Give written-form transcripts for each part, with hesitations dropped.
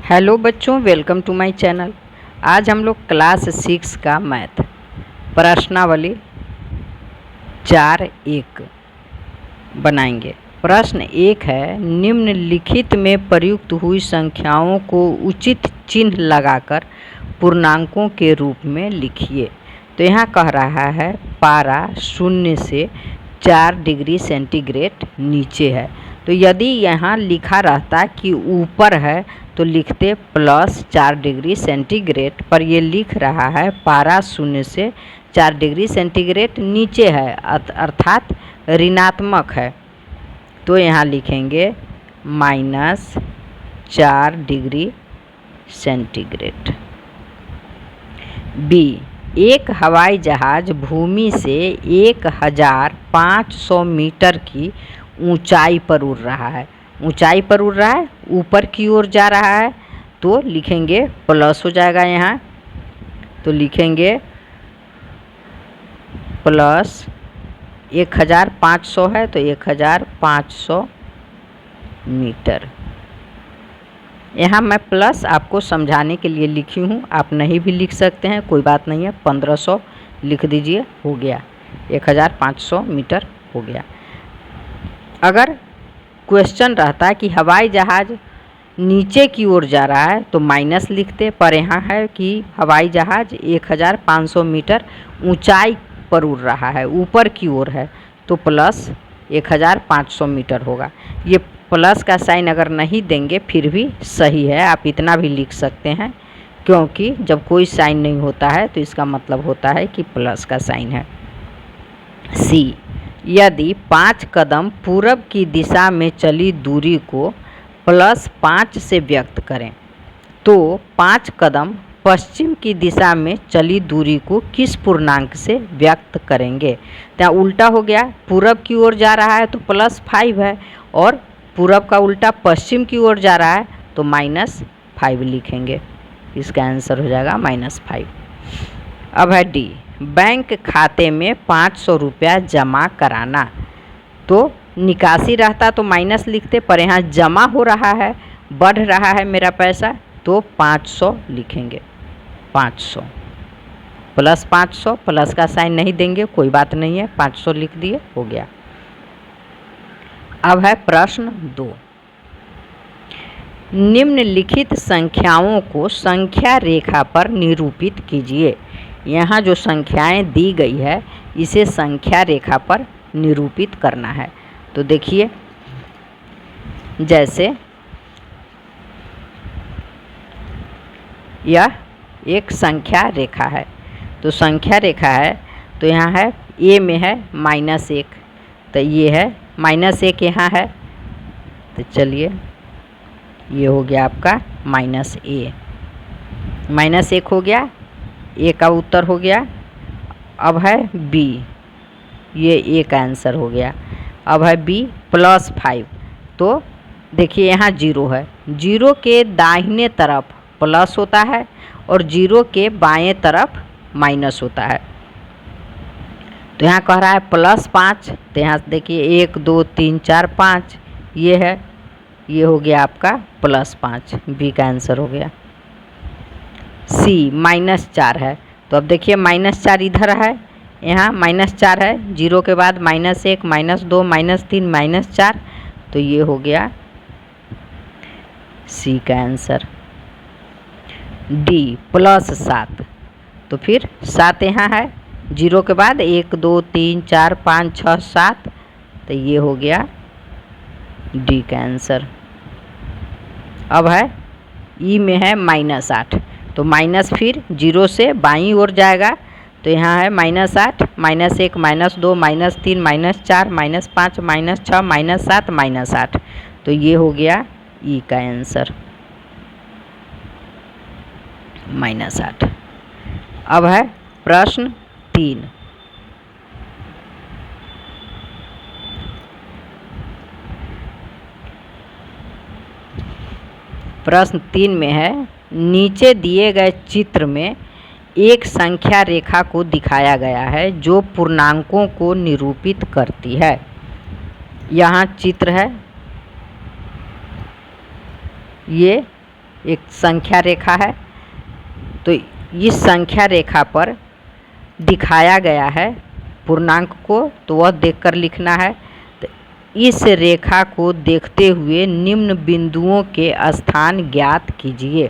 Hello बच्चों, welcome to my channel. आज हम लोग क्लास 6 का मैथ प्रश्नावली 4(1) बनाएंगे। प्रश्न 1 है, निम्नलिखित में प्रयुक्त हुई संख्याओं को उचित चिन्ह लगाकर पूर्णांकों के रूप में लिखिए। तो यहाँ कह रहा है पारा 0 से 4 डिग्री सेंटीग्रेड नीचे है। तो यदि यहाँ लिखा रहता कि ऊपर है तो लिखते +4 डिग्री सेंटीग्रेड, पर ये लिख रहा है पारा 0 से 4 डिग्री सेंटीग्रेड नीचे है, अर्थात ऋणात्मक है। तो यहाँ लिखेंगे -4 डिग्री सेंटीग्रेड। बी, एक हवाई जहाज भूमि से 1500 मीटर की ऊंचाई पर उड़ रहा है। ऊंचाई पर उड़ रहा है, ऊपर की ओर जा रहा है, तो लिखेंगे प्लस हो जाएगा यहाँ। तो लिखेंगे प्लस 1500 है तो 1500 मीटर। यहाँ मैं प्लस आपको समझाने के लिए लिखी हूँ, आप नहीं भी लिख सकते हैं, कोई बात नहीं है। 1500 लिख दीजिए, हो गया 1500 मीटर हो गया। अगर क्वेश्चन रहता कि हवाई जहाज़ नीचे की ओर जा रहा है तो माइनस लिखते, पर यहाँ है कि हवाई जहाज़ 1500 मीटर ऊंचाई पर उड़ रहा है, ऊपर की ओर है, तो प्लस 1500 मीटर होगा। ये प्लस का साइन अगर नहीं देंगे फिर भी सही है, आप इतना भी लिख सकते हैं, क्योंकि जब कोई साइन नहीं होता है तो इसका मतलब होता है कि प्लस का साइन है। सी, यदि 5 कदम पूरब की दिशा में चली दूरी को +5 से व्यक्त करें तो 5 कदम पश्चिम की दिशा में चली दूरी को किस पूर्णांक से व्यक्त करेंगे। तो उल्टा हो गया, पूरब की ओर जा रहा है तो +5 है, और पूरब का उल्टा पश्चिम की ओर जा रहा है तो -5 लिखेंगे। इसका आंसर हो जाएगा -5। अब है डी, बैंक खाते में 500 रुपया जमा कराना। तो निकासी रहता तो माइनस लिखते, पर यहाँ जमा हो रहा है, बढ़ रहा है मेरा पैसा, तो 500 लिखेंगे। 500 प्लस 500, प्लस का साइन नहीं देंगे, कोई बात नहीं है, 500 लिख दिए, हो गया। अब है प्रश्न 2, निम्नलिखित संख्याओं को संख्या रेखा पर निरूपित कीजिए। यहाँ जो संख्याएं दी गई है इसे संख्या रेखा पर निरूपित करना है। तो देखिए, जैसे यह एक संख्या रेखा है, तो संख्या रेखा है तो यहाँ है ए में है -1, तो ये है -1 यहाँ है, तो चलिए ये हो गया आपका -a, -1 हो गया, ए का उत्तर हो गया। अब है बी, ये ए का आंसर हो गया। अब है बी +5, तो देखिए यहाँ 0 है, 0 के दाहिने तरफ प्लस होता है और 0 के बाएं तरफ माइनस होता है। तो यहाँ कह रहा है +5, तो यहाँ देखिए 1 2 3 4 5, ये है, ये हो गया आपका +5, बी का आंसर हो गया। सी -4 है, तो अब देखिए -4 इधर है, यहाँ -4 है, 0 के बाद -1 -2 -3 -4, तो ये हो गया सी का आंसर। डी +7, तो फिर 7 यहाँ है, 0 के बाद 1 2 3 4 5 6 7, तो ये हो गया डी का आंसर। अब है ई में है -8, तो माइनस फिर 0 से बाईं ओर जाएगा, तो यहाँ है -8 -1 -2 -3 -4 -5 -6 -7 -8, तो ये हो गया ई का आंसर -8। अब है प्रश्न 3, प्रश्न 3 में है, नीचे दिए गए चित्र में एक संख्या रेखा को दिखाया गया है जो पूर्णांकों को निरूपित करती है। यहाँ चित्र है, ये एक संख्या रेखा है, तो इस संख्या रेखा पर दिखाया गया है पूर्णांक को, तो वह देखकर लिखना है। तो इस रेखा को देखते हुए निम्न बिंदुओं के स्थान ज्ञात कीजिए।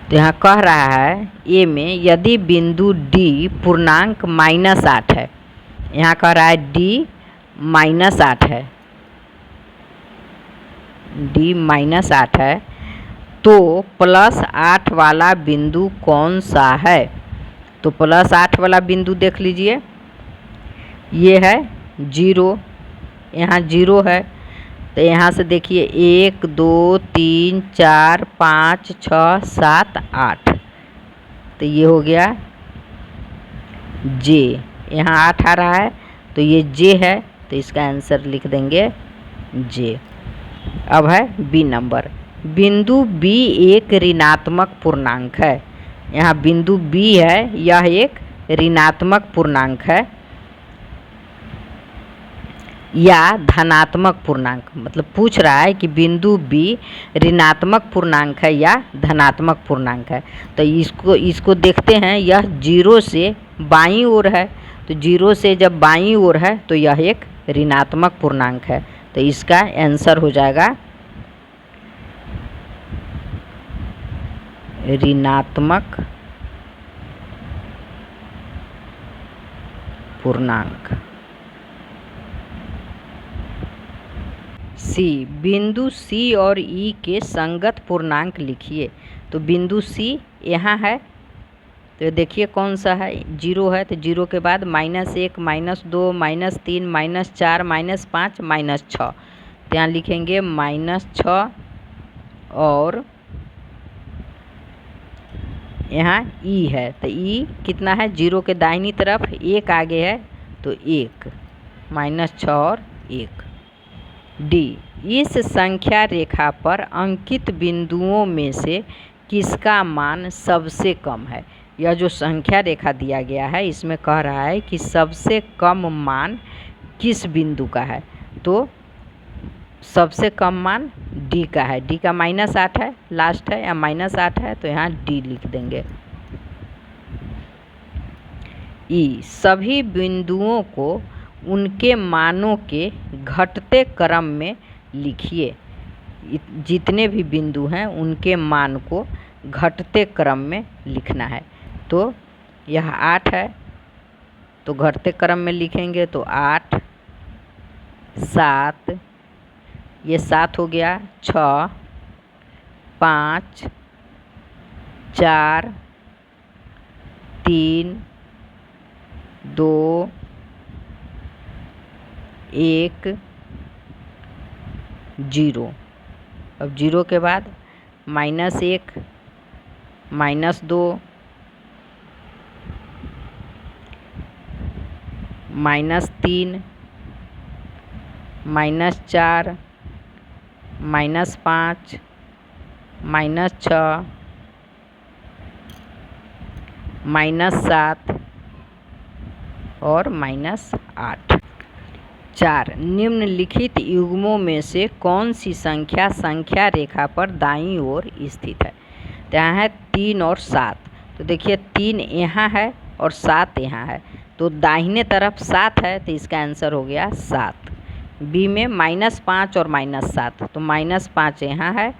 तो यहाँ कह रहा है ए में, यदि बिंदु डी पूर्णांक -8 है, यहाँ कह रहा है डी -8 है, डी -8 है, तो +8 वाला बिंदु कौन सा है? तो +8 वाला बिंदु देख लीजिए, ये है 0, यहाँ 0 है। तो यहाँ से देखिए 1 2 3 4 5 6 7 8, तो ये हो गया जे, यहाँ 8 आ रहा है तो ये जे है, तो इसका आंसर लिख देंगे जे। अब है बी नंबर, बिंदु बी एक ऋणात्मक पूर्णांक है। यहाँ बिंदु बी है, यह एक ऋणात्मक पूर्णांक है या धनात्मक पूर्णांक, मतलब पूछ रहा है कि बिंदु बी ऋणात्मक पूर्णांक है या धनात्मक पूर्णांक है। तो इसको देखते हैं, यह 0 से बाईं ओर है, तो 0 से जब बाईं ओर है तो यह एक ऋणात्मक पूर्णांक है। तो इसका आंसर हो जाएगा ऋणात्मक पूर्णांक। सी, बिंदु सी और ई के संगत पूर्णांक लिखिए। तो बिंदु सी यहाँ है, तो देखिए कौन सा है, 0 है, तो 0 के बाद -1 -2 -3 -4 -5 -6, तो यहाँ लिखेंगे -6, और यहाँ ई है, तो ई कितना है, 0 के दाहिनी तरफ 1 आगे है, तो 1 -6 और 1। डी, इस संख्या रेखा पर अंकित बिंदुओं में से किसका मान सबसे कम है? यह जो संख्या रेखा दिया गया है इसमें कह रहा है कि सबसे कम मान किस बिंदु का है। तो सबसे कम मान डी का है, डी का -8 है, लास्ट है या -8 है, तो यहाँ डी लिख देंगे। ई, सभी बिंदुओं को उनके मानों के घटते क्रम में लिखिए। जितने भी बिंदु हैं उनके मान को घटते क्रम में लिखना है। तो यह 8 है, तो घटते क्रम में लिखेंगे, तो 8 7, ये 7 हो गया, 6 5 4 3 2 1 0। अब 0 के बाद -1 -2 -3 -4 -5 -6 -7 और -8। 4, निम्नलिखित युग्मों में से कौन सी संख्या संख्या रेखा पर दाईं ओर स्थित है? तो यहाँ है 3 और 7, तो देखिए 3 यहाँ है और 7 यहाँ है, तो दाहिने तरफ 7 है, तो इसका आंसर हो गया 7। बी में -5 और -7, तो -5 यहाँ है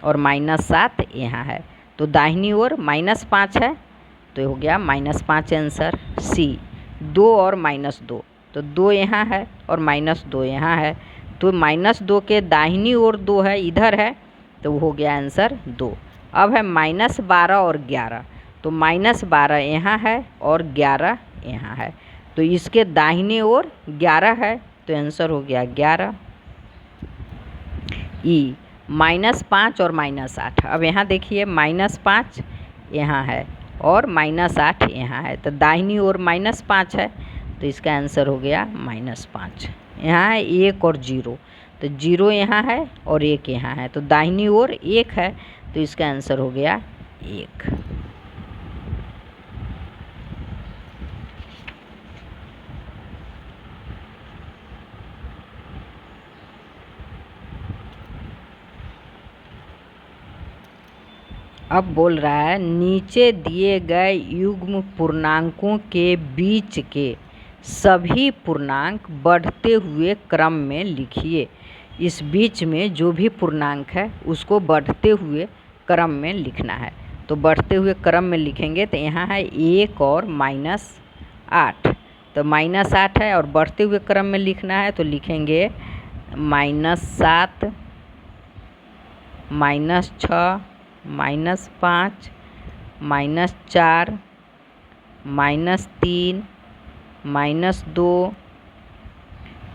और -7 यहाँ है, तो दाहिनी ओर -5 है, तो हो गया -5 आंसर। सी, 2 और -2, तो 2 यहाँ है और -2 यहाँ है, तो -2 के दाहिनी ओर 2 है, इधर है, तो हो गया आंसर 2। अब है -12 और 11, तो -12 यहाँ है और 11 यहाँ है, तो इसके दाहिने ओर 11 है, तो आंसर हो गया 11। ई, -5 और -8, अब यहाँ देखिए -5 यहाँ है और -8 यहाँ है, तो दाहिनी ओर -5 है, तो इसका आंसर हो गया -5। यहाँ है 1 और 0, तो 0 यहाँ है और 1 यहाँ है, तो दाहिनी ओर 1 है, तो इसका आंसर हो गया 1। अब बोल रहा है नीचे दिए गए युग्म पूर्णांकों के बीच के सभी पूर्णांक बढ़ते हुए क्रम में लिखिए। इस बीच में जो भी पूर्णांक है उसको बढ़ते हुए क्रम में लिखना है। तो बढ़ते हुए क्रम में लिखेंगे तो यहाँ है 1 और -8, तो -8 है और बढ़ते हुए क्रम में लिखना है तो लिखेंगे -7, -6, -5, -4, -3, -2,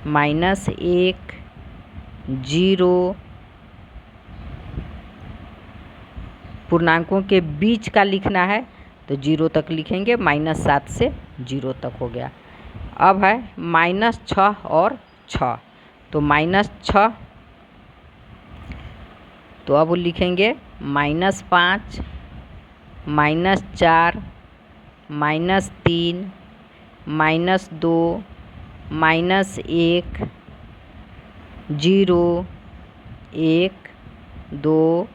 -1, 0। पूर्णांकों के बीच का लिखना है तो 0 तक लिखेंगे, -7 से 0 तक हो गया। अब है -6 और 6, तो -6, तो अब लिखेंगे -5, -4, -3, -2, -1, 0, 1, 2,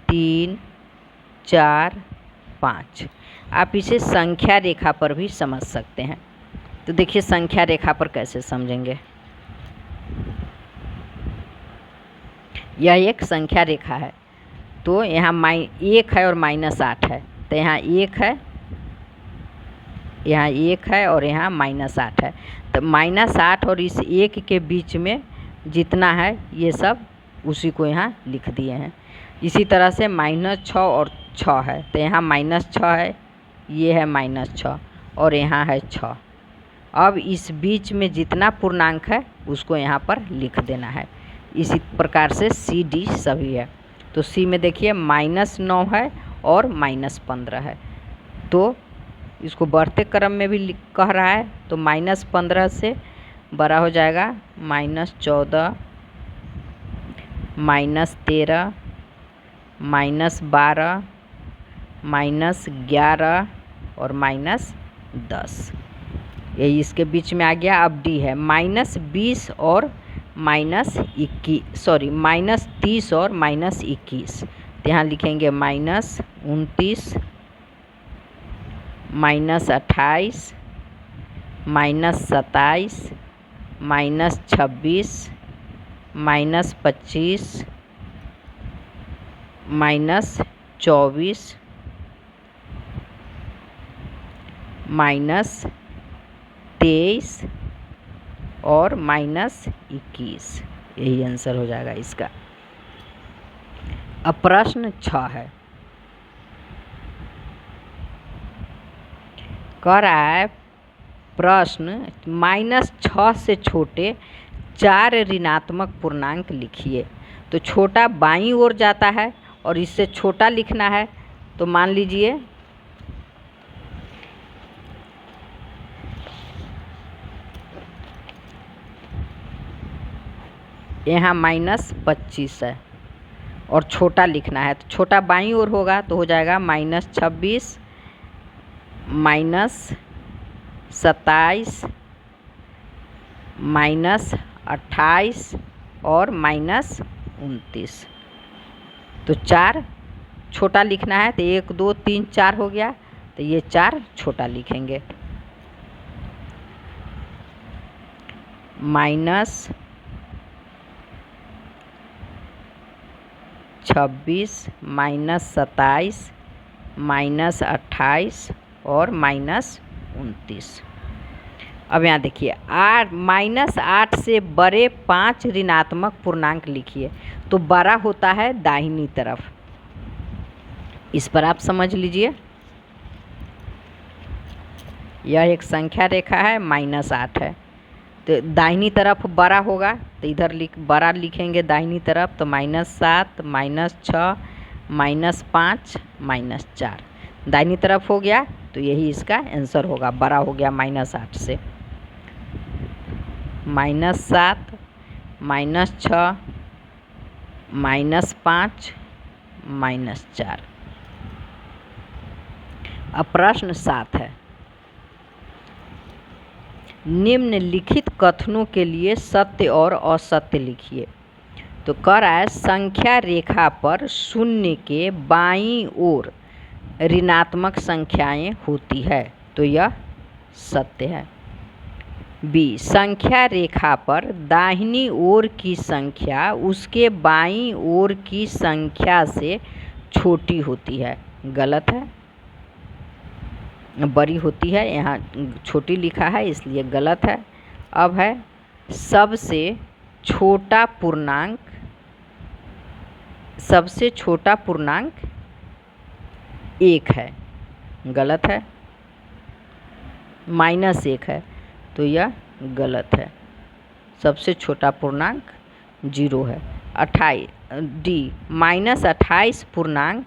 3, 4, 5। आप इसे संख्या रेखा पर भी समझ सकते हैं। तो देखिए संख्या रेखा पर कैसे समझेंगे। यह एक संख्या रेखा है, तो यहाँ 1 है और -8 है, तो यहाँ 1 है, यहाँ 1 है और यहाँ -8 है। तो -8 और इस 1 के बीच में जितना है ये सब उसी को यहाँ लिख दिए हैं। इसी तरह से -6 और 6 है, तो यहाँ -6 है, ये है -6 और यहाँ है 6। अब इस बीच में जितना पूर्णांक है उसको यहाँ पर लिख देना है। इसी प्रकार से C D सभी है। तो C में देखिए -9 है और -15 है, तो इसको बढ़ते क्रम में भी कह रहा है, तो -15 से बड़ा हो जाएगा -14, -13, -12, -11 और -10। यही इसके बीच में आ गया। अब D है -20 और -30 और -21, तो यहाँ लिखेंगे -29, -28, -27, -26, -25, -24, -23 और -21। यही आंसर हो जाएगा इसका। अब प्रश्न 6 है, कह रहा है प्रश्न -6 से छोटे 4 ऋणात्मक पूर्णांक लिखिए। तो छोटा बाईं ओर जाता है और इससे छोटा लिखना है। तो मान लीजिए यहाँ -25 है और छोटा लिखना है, तो छोटा बाईं ओर होगा तो हो जाएगा -26, -27, -28 और -29। तो 4 छोटा लिखना है, तो 1, 2, 3, 4 हो गया, तो ये 4 छोटा लिखेंगे। -26, -27, -28 और -29। अब यहाँ देखिए -8 से बड़े 5 ऋणात्मक पूर्णांक लिखिए। तो बड़ा होता है दाहिनी तरफ, इस पर आप समझ लीजिए। यह एक संख्या रेखा है, -8 है, तो दाहिनी तरफ बड़ा होगा, तो इधर बड़ा लिखेंगे दाहिनी तरफ, तो -7, -6, -5, -4 दाहिनी तरफ हो गया, तो यही इसका आंसर होगा। बड़ा हो गया -8 से। -7, -6, -5, -4। अब प्रश्न 7 है, निम्नलिखित कथनों के लिए सत्य और असत्य लिखिए। तो कह रहा है संख्या रेखा पर शून्य के बाईं ओर ऋणात्मक संख्याएं होती है, तो यह सत्य है। बी, संख्या रेखा पर दाहिनी ओर की संख्या उसके बाईं ओर की संख्या से छोटी होती है, गलत है, बड़ी होती है, यहाँ छोटी लिखा है इसलिए गलत है। अब है सबसे छोटा पूर्णांक एक है, गलत है। -1 है, तो यह गलत है। सबसे छोटा पूर्णांक 0 है। 28 डी, -28 पूर्णांक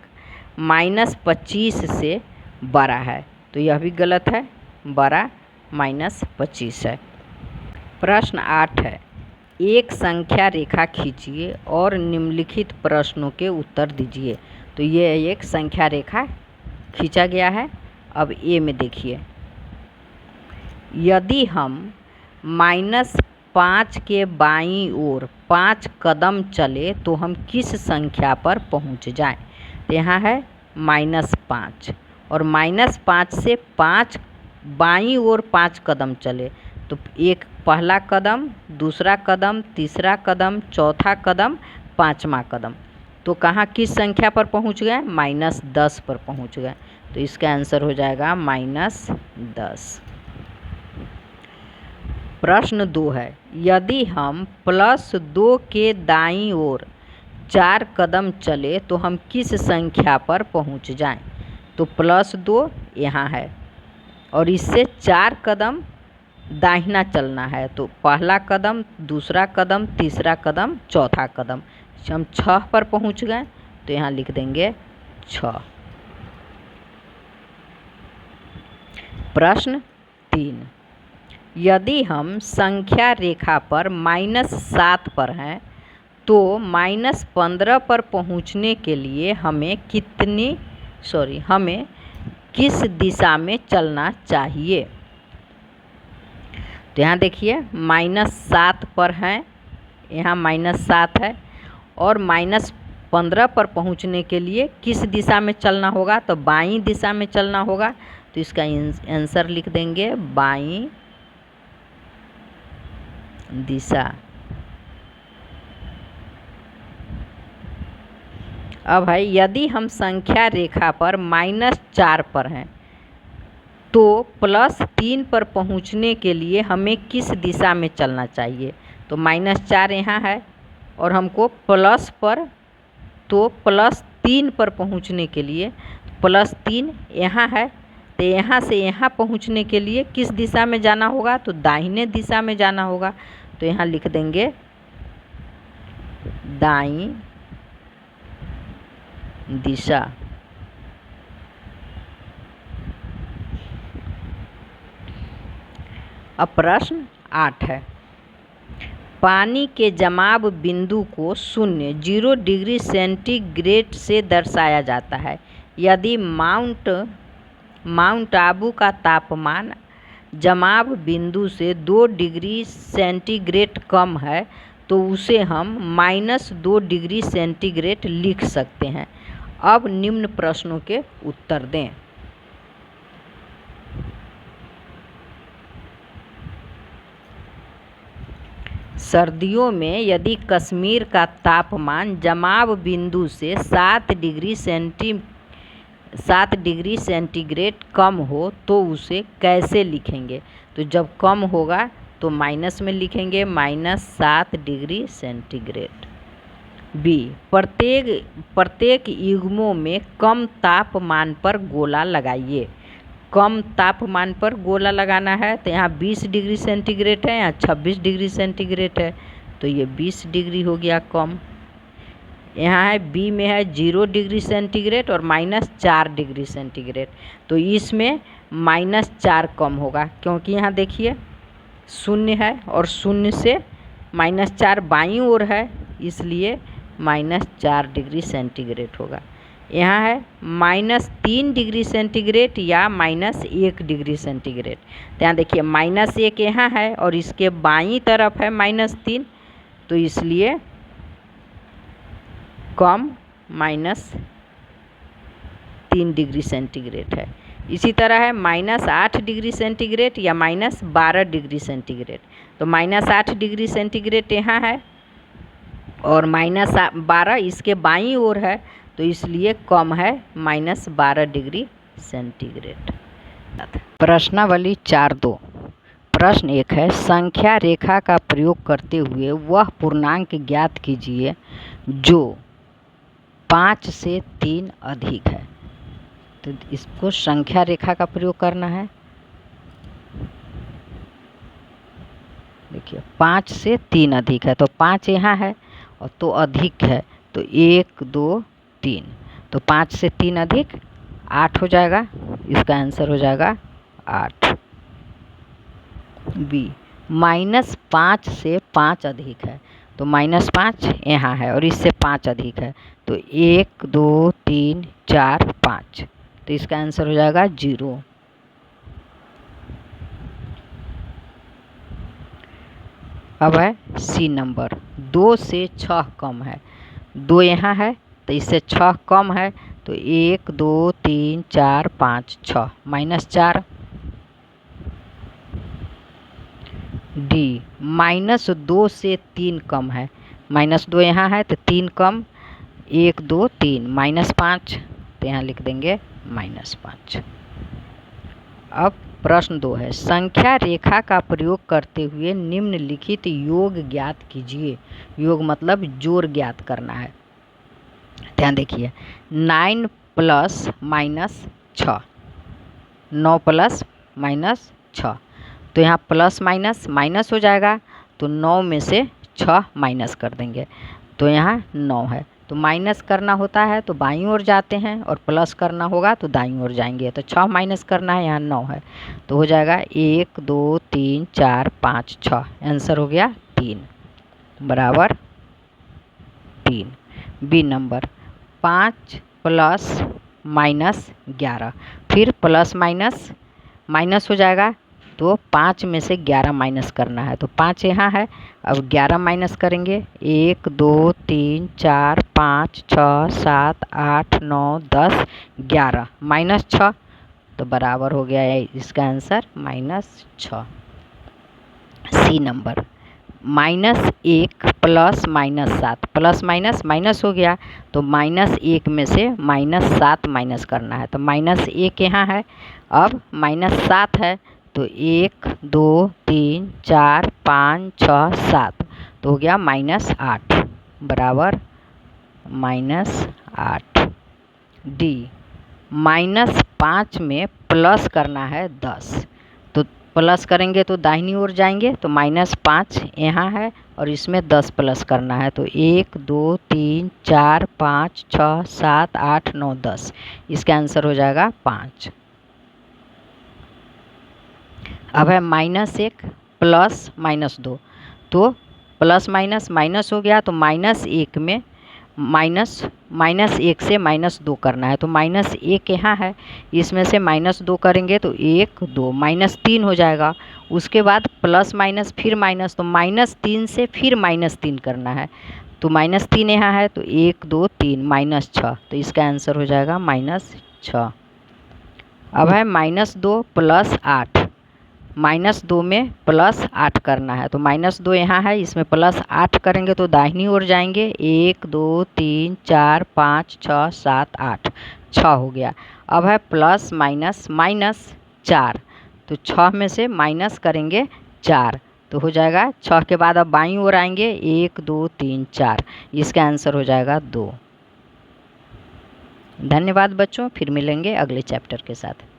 -25 से बड़ा है, तो यह भी गलत है, बड़ा -25 है। प्रश्न 8 है, एक संख्या रेखा खींचिए और निम्नलिखित प्रश्नों के उत्तर दीजिए। तो ये एक संख्या रेखा खींचा गया है। अब ए में देखिए, यदि हम -5 के बाईं ओर 5 कदम चले तो हम किस संख्या पर पहुंच जाएं? तो यहाँ है -5 और -5 से 5 बाईं ओर 5 कदम चले तो एक पहला कदम, दूसरा कदम, तीसरा कदम, चौथा कदम, पाँचवा कदम, तो कहाँ किस संख्या पर पहुँच गए? -10 पर पहुँच गए। तो इसका आंसर हो जाएगा -10। प्रश्न 2 है, यदि हम +2 के दाईं ओर 4 कदम चले तो हम किस संख्या पर पहुंच जाएं? तो +2 यहाँ है और इससे 4 कदम दाहिना चलना है, तो पहला कदम, दूसरा कदम, तीसरा कदम, चौथा कदम, हम 6 पर पहुंच गए, तो यहाँ लिख देंगे 6। प्रश्न 3, यदि हम संख्या रेखा पर -7 पर हैं तो -15 पर पहुंचने के लिए हमें हमें किस दिशा में चलना चाहिए? तो यहाँ देखिए -7 पर हैं, यहाँ -7 है और -15 पर पहुंचने के लिए किस दिशा में चलना होगा? तो बाईं दिशा में चलना होगा, तो इसका आंसर लिख देंगे बाईं दिशा। अब है, यदि हम संख्या रेखा पर -4 पर हैं तो +3 पर पहुंचने के लिए हमें किस दिशा में चलना चाहिए? तो -4 यहाँ है और हमको प्लस पर, तो +3 पर पहुंचने के लिए +3 यहाँ है, तो यहाँ से यहाँ पहुँचने के लिए किस दिशा में जाना होगा? तो दाहिने दिशा में जाना होगा, तो यहाँ लिख देंगे दाईं दिशा। अब प्रश्न 8 है, पानी के जमाव बिंदु को 0 डिग्री सेंटीग्रेड से दर्शाया जाता है। यदि माउंट आबू का तापमान जमाव बिंदु से 2 डिग्री सेंटीग्रेड कम है तो उसे हम -2 डिग्री सेंटीग्रेड लिख सकते हैं। अब निम्न प्रश्नों के उत्तर दें। सर्दियों में यदि कश्मीर का तापमान जमाव बिंदु से 7 डिग्री सेंटीग्रेड कम हो तो उसे कैसे लिखेंगे? तो जब कम होगा तो माइनस में लिखेंगे, -7 डिग्री सेंटीग्रेड। बी, प्रत्येक युग्मों में कम तापमान पर गोला लगाइए। कम तापमान पर गोला लगाना है, तो यहाँ 20 डिग्री सेंटीग्रेड है, यहाँ 26 डिग्री सेंटीग्रेड है, तो ये 20 डिग्री हो गया कम। यहाँ है बी में है 0 डिग्री सेंटीग्रेड और -4 डिग्री सेंटीग्रेड, तो इसमें -4 कम होगा, क्योंकि यहाँ देखिए 0 है और 0 से -4 बाईं ओर है, इसलिए -4 डिग्री सेंटीग्रेड होगा। यहाँ है -3 डिग्री सेंटीग्रेड या -1 डिग्री सेंटीग्रेड, तो यहाँ देखिए -1 यहाँ है और इसके बाईं तरफ है -3, तो इसलिए कम -3 डिग्री सेंटीग्रेड है। इसी तरह है -8 डिग्री सेंटीग्रेड या -12 डिग्री सेंटीग्रेड। तो -8 डिग्री सेंटीग्रेड यहाँ है और -12 इसके बाईं ओर है, तो इसलिए कम है -12 डिग्री सेंटीग्रेड। प्रश्नावली 4.2। प्रश्न 1 है, संख्या रेखा का प्रयोग करते हुए वह पूर्णांक ज्ञात कीजिए जो 5 से 3 अधिक है। तो इसको संख्या रेखा का प्रयोग करना है। देखिए 5 से 3 अधिक है, तो 5 यहाँ है और तो अधिक है, तो 1 2 3, तो 5 से 3 अधिक 8 हो जाएगा। इसका आंसर हो जाएगा 8। बी, -5 से 5 अधिक है, तो -5 यहाँ है और इससे 5 अधिक है, तो 1 2 3 4 5, तो इसका आंसर हो जाएगा 0। अब है सी नंबर, 2 से 6 कम है। 2 यहाँ है तो इससे 6 कम है, तो 1 2 3 4 5 6, -4। डी, -2 से 3 कम है। -2 यहाँ है तो 3 कम, 1 2 3, -5, तो यहाँ लिख देंगे -5। अब प्रश्न 2 है, संख्या रेखा का प्रयोग करते हुए निम्नलिखित योग ज्ञात कीजिए। योग मतलब जोड़ ज्ञात करना है। ध्यान देखिए, 9 + -6, 9 + -6, तो यहाँ प्लस माइनस माइनस हो जाएगा, तो 9 में से 6 माइनस कर देंगे, तो यहाँ 9 है। तो माइनस करना होता है तो बाईं ओर जाते हैं और प्लस करना होगा तो दाईं ओर जाएंगे। तो 6 माइनस करना है, यहाँ 9 है, तो हो जाएगा 1 2 3 4 5 6, आंसर हो गया 3 बराबर 3। बी नंबर, 5 + -11, फिर प्लस माइनस माइनस हो जाएगा, तो 5 में से 11 माइनस करना है, तो 5 यहाँ है, अब 11 माइनस करेंगे, 1 2 3 4 5 6 7 8 9 10 11, -6, तो बराबर हो गया है इसका answer -6। C number, -1 + -7, plus minus minus हो गया, तो -1 में से -7 माइनस करना है, तो -1 यहाँ है, अब -7 है, तो 1 2 3 4 5 6 7, तो हो गया -8 बराबर -8। डी, -5 में प्लस करना है 10, तो प्लस करेंगे तो दाहिनी ओर जाएंगे, तो -5 यहाँ है और इसमें 10 प्लस करना है, तो 1 2 3 4 5 6 7 8 9 10, इसका आंसर हो जाएगा 5। अब है -1 + -2, तो प्लस माइनस माइनस हो गया, तो -1 में -1 से -2 करना है, तो -1 यहाँ है, इसमें से -2 करेंगे तो 1 2, -3 हो जाएगा। उसके बाद प्लस माइनस फिर माइनस, तो -3 से फिर -3 करना है, तो -3 यहाँ है, तो 1 2 3 -6, तो इसका आंसर हो जाएगा -6। अब है -2 + 8, -2 में +8 करना है, तो -2 यहाँ है, इसमें +8 करेंगे तो दाहिनी ओर जाएंगे, 1 2 3 4 5 6 7 8, 6 हो गया। अब है प्लस माइनस माइनस 4, तो 6 में से माइनस करेंगे 4, तो हो जाएगा 6 के बाद अब बाईं ओर आएंगे, 1 2 3 4, इसका आंसर हो जाएगा 2। धन्यवाद बच्चों, फिर मिलेंगे अगले चैप्टर के साथ।